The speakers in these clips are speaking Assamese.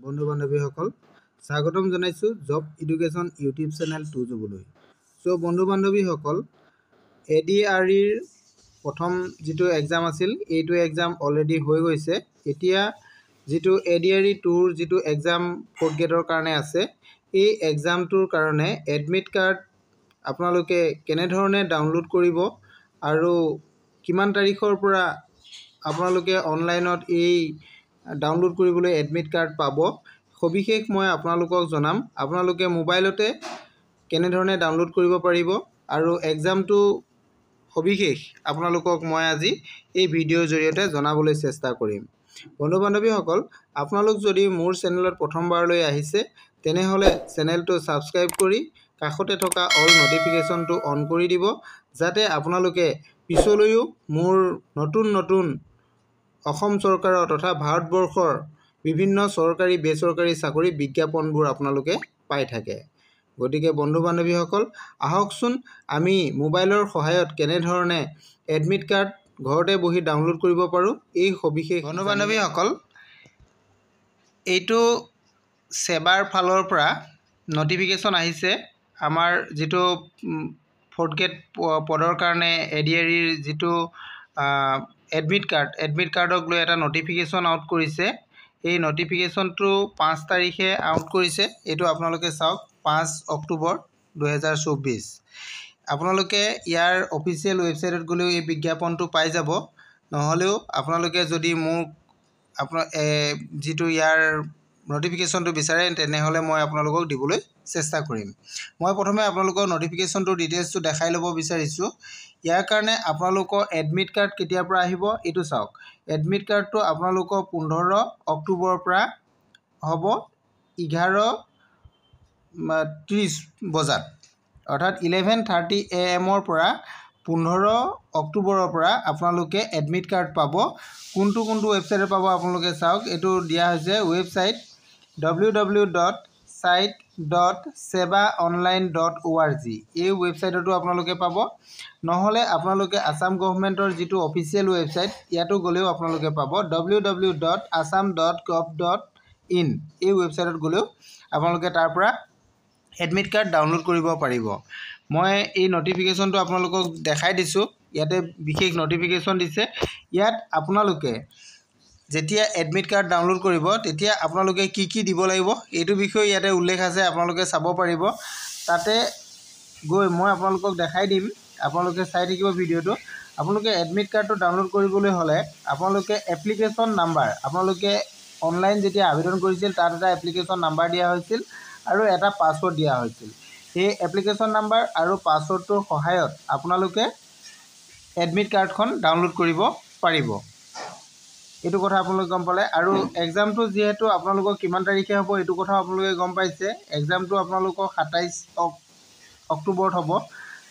বন্ধু বান্ধৱীসকল স্বাগতম জনাইছো জব এডুকেশ্যন ইউটিউব চেনেল 2 জুবলৈ। সো বন্ধু বান্ধৱীসকল এডিআৰইৰ প্ৰথম যিটো এক্সাম আছিল এইটো এক্সাম অলৰেডি হৈ গৈছে। এতিয়া যিটো এডিআৰই 2ৰ যিটো এক্সাম 4th গ্ৰেডৰ কাৰণে আছে এই এক্সামটোৰ কাৰণে এডমিট কাৰ্ড আপোনালোকে কেনেধৰণে ডাউনলোড কৰিব আৰু কিমান তাৰিখৰ পৰা আপোনালোকে অনলাইনত এই ডাউনলোড কৰিবলৈ এডমিট কাৰ্ড পাব সবিশেষ মই আপোনালোকক জনাম। আপোনালোকে মোবাইলতে কেনেধৰণে ডাউনলোড কৰিব পাৰিব আৰু এক্সামটো সবিশেষ আপোনালোকক মই আজি এই ভিডিঅ'ৰ জৰিয়তে জনাবলৈ চেষ্টা কৰিম। বন্ধু বান্ধৱীসকল আপোনালোক যদি মোৰ চেনেলত প্ৰথমবাৰলৈ আহিছে তেনেহ'লে চেনেলটো ছাবস্ক্ৰাইব কৰি কাষতে থকা অল নটিফিকেশ্যনটো অন কৰি দিব যাতে আপোনালোকে পিছলৈও মোৰ নতুন অসম চৰকাৰৰ তথা ভাৰতবৰ্ষৰ বিভিন্ন চৰকাৰী বেচৰকাৰী চাকৰি বিজ্ঞাপনবোৰ আপোনালোকে পাই থাকে। গতিকে বন্ধু বান্ধৱীসকল আহকচোন আমি মোবাইলৰ সহায়ত কেনেধৰণে এডমিট কাৰ্ড ঘৰতে বহি ডাউনলোড কৰিব পাৰোঁ এই সবিশেষ। বন্ধু বান্ধৱীসকল এইটো সেৱাৰ ফালৰ পৰা নটিফিকেশ্যন আহিছে আমাৰ যিটো 4th গ্ৰেড পদৰ কাৰণে এডিআৰইৰ যিটো এডমিট কাৰ্ডক লৈ এটা নটিফিকেশ্যন আউট কৰিছে। এই নটিফিকেশ্যনটো 5 তাৰিখে আউট কৰিছে। এইটো আপোনালোকে চাওক 5 অক্টোবৰ 2024। আপোনালোকে ইয়াৰ অফিচিয়েল ৱেবছাইটত গ'লেও এই বিজ্ঞাপনটো পাই যাব, নহ'লেও আপোনালোকে যদি মোক যিটো ইয়াৰ নটিফিকেশ্যনটো বিচাৰে তেনেহ'লে মই আপোনালোকক দিবলৈ চেষ্টা কৰিম। মই প্ৰথমে আপোনালোকৰ নটিফিকেশ্যনটোৰ ডিটেইলছটো দেখাই ল'ব বিচাৰিছোঁ। ইয়াৰ কাৰণে আপোনালোকৰ এডমিট কাৰ্ড কেতিয়াৰ পৰা আহিব এইটো চাওক। এডমিট কাৰ্ডটো আপোনালোকৰ 15 অক্টোবৰৰ পৰা হ'ব 11:30 বজাত, অৰ্থাৎ 11:30 AM পৰা 15 অক্টোবৰৰ পৰা আপোনালোকে এডমিট কাৰ্ড পাব। কোনটো ৱেবছাইটত পাব আপোনালোকে চাওক। এইটো দিয়া হৈছে ৱেবছাইট www.site.sevaonline.org। এই ৱেবছাইটতো আপোনালোকে পাব, নহ'লে আপোনালোকে আসাম গভৰ্ণমেণ্টৰ যিটো অফিচিয়েল ৱেবছাইট ইয়াতো গ'লেও আপোনালোকে পাব www.assam.gov.in। এই ৱেবছাইটত গ'লেও আপোনালোকে তাৰ পৰা এডমিট কাৰ্ড ডাউনলোড কৰিব পাৰিব। মই এই নটিফিকেশ্যনটো আপোনালোকক দেখাই দিছোঁ। ইয়াতে বিশেষ নটিফিকেশ্যন দিছে। ইয়াত আপোনালোকে যেতিয়া এডমিট কাৰ্ড ডাউনলোড কৰিব তেতিয়া আপোনালোকে কি দিব লাগিব এইটো বিষয়ে ইয়াতে উল্লেখ আছে, আপোনালোকে চাব পাৰিব। তাতে গৈ মই আপোনালোকক দেখাই দিম, আপোনালোকে চাই থাকিব ভিডিঅ'টো। আপোনালোকে এডমিট কাৰ্ডটো ডাউনলোড কৰিবলৈ হ'লে আপোনালোকে এপ্লিকেশ্যন নাম্বাৰ, আপোনালোকে অনলাইন যেতিয়া আবেদন কৰিছিল তাত এটা এপ্লিকেশ্যন নাম্বাৰ দিয়া হৈছিল আৰু এটা পাছৱৰ্ড দিয়া হৈছিল। সেই এপ্লিকেশ্যন নাম্বাৰ আৰু পাছৱৰ্ডটোৰ সহায়ত আপোনালোকে এডমিট কাৰ্ডখন ডাউনলোড কৰিব পাৰিব। এইটো কথা আপোনালোকে গম পালে। আৰু এক্সামটো যিহেতু আপোনালোকৰ কিমান তাৰিখে হ'ব এইটো কথা আপোনালোকে গম পাইছে। এক্সামটো আপোনালোকৰ 27 অক্টোবৰত হ'ব।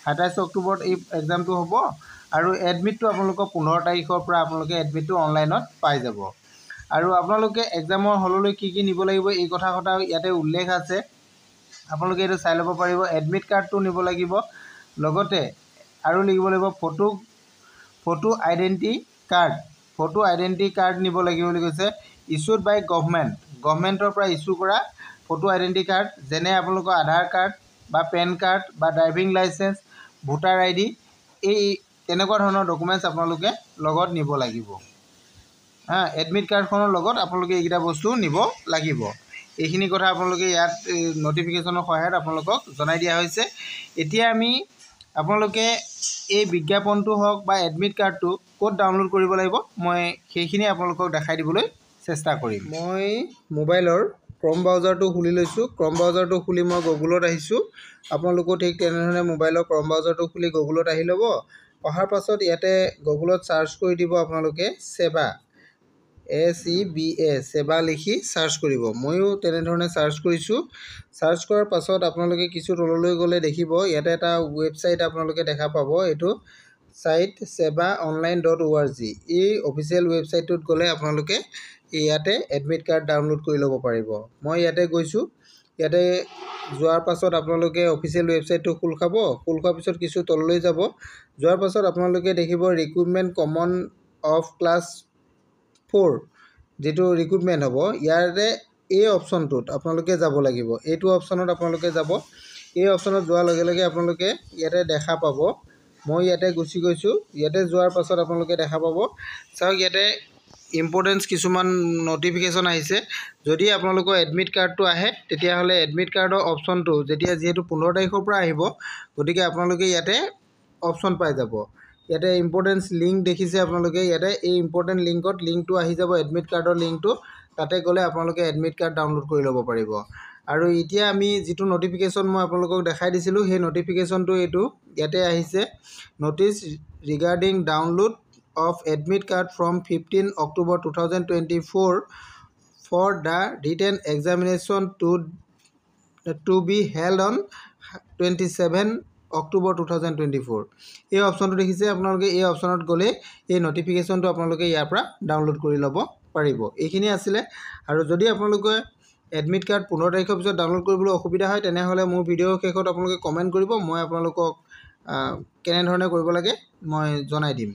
27 অক্টোবৰত এই এক্সামটো হ'ব আৰু এডমিটটো আপোনালোকৰ 15 তাৰিখৰ পৰা আপোনালোকে এডমিটটো অনলাইনত পাই যাব। আৰু আপোনালোকে এক্সামৰ হললৈ কি নিব লাগিব এই কথা ইয়াতে উল্লেখ আছে, আপোনালোকে এইটো চাই ল'ব পাৰিব। এডমিট কাৰ্ডটো নিব লাগিব, লগতে আৰু লিখিব লাগিব ফটো আইডেণ্টি কাৰ্ড নিব লাগিব বুলি কৈছে। ইছ্যুড বাই গভৰ্ণমেণ্টৰ পৰা ইছ্যু কৰা ফটো আইডেণ্টি কাৰ্ড, যেনে আপোনালোকৰ আধাৰ কাৰ্ড বা পেন কাৰ্ড বা ড্ৰাইভিং লাইচেঞ্চ, ভোটাৰ ID, এই তেনেকুৱা ধৰণৰ ডকুমেণ্টছ আপোনালোকে লগত নিব লাগিব। এডমিট কাৰ্ডখনৰ লগত আপোনালোকে এইকেইটা বস্তু নিব লাগিব। এইখিনি কথা আপোনালোকে ইয়াত নটিফিকেশ্যনৰ সহায়ত আপোনালোকক জনাই দিয়া হৈছে। এতিয়া আপোনালোকে এই বিজ্ঞাপনটো হওক বা এডমিট কাৰ্ডটো ক'ত ডাউনলোড কৰিব লাগিব মই সেইখিনি আপোনালোকক দেখাই দিবলৈ চেষ্টা কৰিম। মই মোবাইলৰ ক্ৰম ব্ৰাউজাৰটো খুলি লৈছোঁ। ক্ৰম ব্ৰাউজাৰটো খুলি মই গুগলত আহিছোঁ। আপোনালোকেও ঠিক তেনেধৰণে মোবাইলৰ ক্ৰম ব্ৰাউজাৰটো খুলি গুগলত আহি ল'ব। অহাৰ পাছত ইয়াতে গুগলত চাৰ্চ কৰি দিব আপোনালোকে সেৱা, SEVA সেৱা লিখি চাৰ্চ কৰিব। ময়ো তেনেধৰণে চাৰ্চ কৰিছোঁ। চাৰ্চ কৰাৰ পাছত আপোনালোকে কিছু তললৈ গ'লে দেখিব ইয়াতে এটা ৱেবছাইট আপোনালোকে দেখা পাব, এইটো site.sevaonline.org। এই অফিচিয়েল ৱেবছাইটটোত গ'লে আপোনালোকে ইয়াতে এডমিট কাৰ্ড ডাউনলোড কৰি ল'ব পাৰিব। মই ইয়াতে গৈছোঁ। ইয়াতে যোৱাৰ পাছত আপোনালোকে অফিচিয়েল ৱেবছাইটটো খোল খোৱাৰ পিছত কিছু তললৈ যাব। যোৱাৰ পাছত আপোনালোকে দেখিব ৰিক্ৰুটমেণ্ট কমন অফ ক্লাছ 4 যিটো ৰিক্ৰুটমেণ্ট হ'ব, ইয়াতে এই অপশ্যনটোত আপোনালোকে যাব লাগিব। এইটো অপশ্যনত আপোনালোকে যাব। এই অপশ্যনত যোৱাৰ লগে লগে আপোনালোকে ইয়াতে দেখা পাব। মই ইয়াতে গুচি গৈছোঁ। ইয়াতে যোৱাৰ পাছত আপোনালোকে দেখা পাব, চাওক ইয়াতে ইম্পৰ্টেঞ্চ কিছুমান নটিফিকেশ্যন আহিছে। যদি আপোনালোকৰ এডমিট কাৰ্ডটো আহে তেতিয়াহ'লে এডমিট কাৰ্ডৰ অপশ্যনটো যিহেতু 15 তাৰিখৰ পৰা আহিব, গতিকে আপোনালোকে ইয়াতে অপশ্যন পাই যাব। ইয়াতে ইম্পৰ্টেঞ্চ লিংক দেখিছে আপোনালোকে, ইয়াতে এই ইম্পৰ্টেণ্ট লিংকটো আহি যাব, এডমিট কাৰ্ডৰ লিংকটো। তাতে গ'লে আপোনালোকে এডমিট কাৰ্ড ডাউনলোড কৰি ল'ব পাৰিব। আৰু এতিয়া আমি যিটো নটিফিকেশ্যন মই আপোনালোকক দেখাই দিছিলোঁ, সেই নটিফিকেশ্যনটো এইটো ইয়াতে আহিছে, notice regarding download of admit card from 15 October 2024 for the written examination to be held on 27 October 2024. এই অপশ্যনটো দেখিছে আপোনালোকে, এই অপশ্যনত গ'লে এই নটিফিকেশ্যনটো আপোনালোকে ইয়াৰ পৰা ডাউনলোড কৰি ল'ব পাৰিব। এইখিনি আছিলে। আৰু যদি আপোনালোকে এডমিট কাৰ্ড 15 তাৰিখৰ পিছত ডাউনলোড কৰিবলৈ অসুবিধা হয়, তেনেহ'লে মোৰ ভিডিঅ'ৰ শেষত আপোনালোকে কমেণ্ট কৰিব, মই আপোনালোকক কেনেধৰণে কৰিব লাগে মই জনাই দিম।